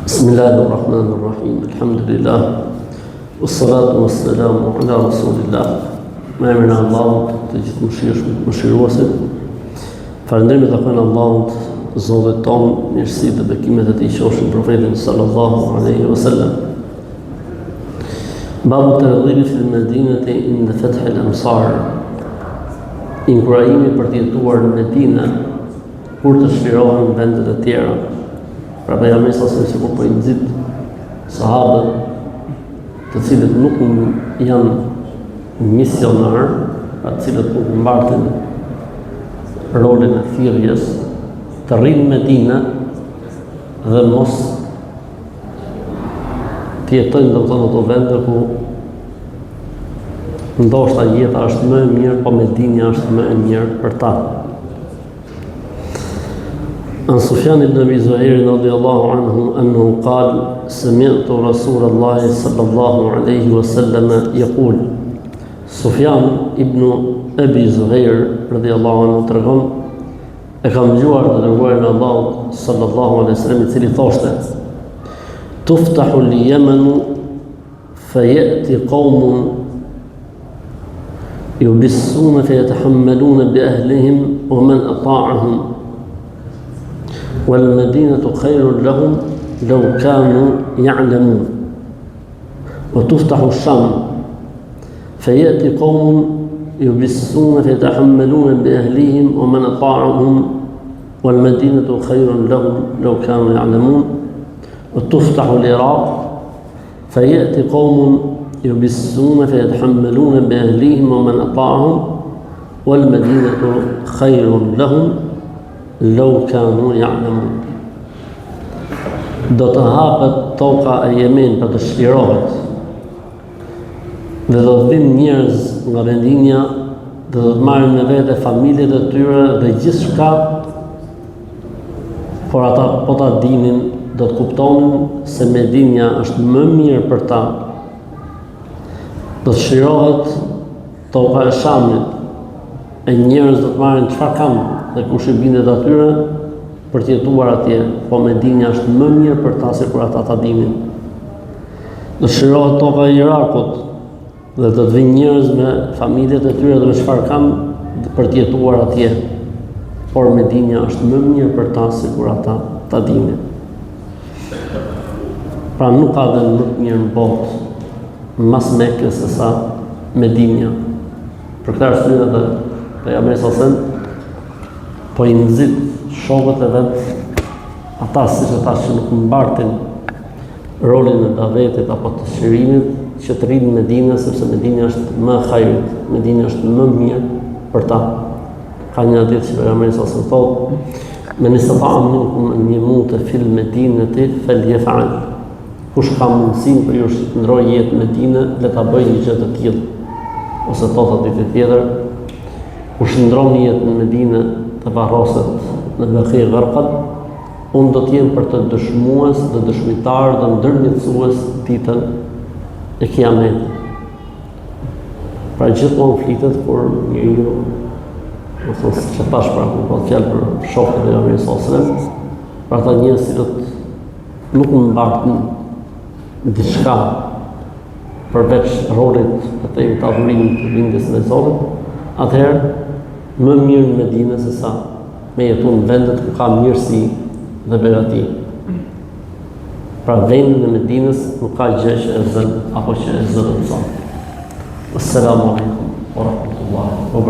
Bismillahirrahmanirrahim. Alhamdulillah. Wassalatu wassalamu ala rasulillah. Me emrin e Allahut, të gjithë mëshiruesit. Falënderim dhe takojnë Allahut, Zotit ton, mirësitë dhe bekimet e tij qofshin profetin sallallahu alaihi wasallam. Babu targhibi fil Madinati inda fath al-amsar. Inkurajimi për të jetuar në Medinë kur të shlirohen vendet e tjera. Pra pejgamberi sallallahu alaihi wasallam po i nxit sahabët, të cilët nuk janë misionar, të cilët nuk mbartin rolin e thirrjes, të rrinë në Medinë dhe mos të jetojnë në ato vende ku ndoshta jeta është më e mirë, po Medinja është më e mirë për ta. عن سفيان بن أبي زهير رضي الله عنه أنه قال سمعت رسول الله صلى الله عليه وسلم يقول. سفيان بن أبي زهير رضي الله عنه ترغم e kam dëgjuar të dërguarin e Allahut sallallahu alaihi wasallam i cili thoshte: Tuftahu al-Yamanu fayati qawmun yubissuna fayatahammaluna bi ahlihim wa man ata'ahum والمدينة خير لهم لو كانوا يعلمون وتفتح الشام فيأتي قوم يبسون فيتحملون بأهليهم ومن أطاعهم والمدينة خير لهم لو كانوا يعلمون وتفتح العراق فيأتي قوم يبسون فيتحملون بأهليهم ومن أطاعهم والمدينة خير لهم لو كانوا يعلمون. Do të hapet toka e Yemen për të shlirohet dhe do të vinë njerëz nga vendinja dhe do të marrin me vete familjet e tyre dhe gjithçka, por ata po ta dinin do të kuptonin se Medinja është më mirë për ta. Do të shlirohet toka e Shamit e njerëz do të marrin çfarë kanë dhe kush i bindet atyre për të jetuar atje, po Medinja është më mirë për ta se kur ata ta dinin. Do shlirohet toka e Irakut dhe do të vinë njerëz me familjet e tyre dhe me çfarë kanë për të jetuar atje, por Medinja është më mirë për ta se kur ata ta dinin. Pra nuk ka dhe më të mirë në botë mas Mekës se sa Medinja. Për këtë arsye edhe pejgamberi sallallahu alaihi wasallam po i nxit shokët e vet, ata siç ata që nuk mbartin rolin e davetit apo të shërimit, që të rinë në Medinë, sepse Medinja është më e hajrit, Medinja është më mirë për ta. Ka një hadith që pejgamberi sallallahu alaihi wasallam thotë: "Men istata'a minkum an yamuta fil Madinati falyaf'al." Kush ka mundësinë për ju të ndrojë jetë në Medinë, le ta bëjë një gjë të tillë. Ose thotë ditë tjetër, kush ndron jetë në Medinë të varroset në Baqi Gharqad, unë do t'jem për të dëshmues dhe dëshmitar dhe ndërmjetësues ditën e Kiametit. Pra gjithmonë flitet kur njeriu, do thotë që tash pra kur po fjalë për shokët e pejgamberit sallallahu alajhi wasallam, për ata njerëz që nuk mbartin diçka përveç rolit të adhurimit të bindjes në Zotin, atëherë më mirë në Medinë se sa me jetu në vendet ku ka mirësi dhe begati. Pra vendin e Medinës nuk ka gjë që e zën apo që e zënë Zoti. Assalamu alaikum wa rahmatullahi wa barakatuh.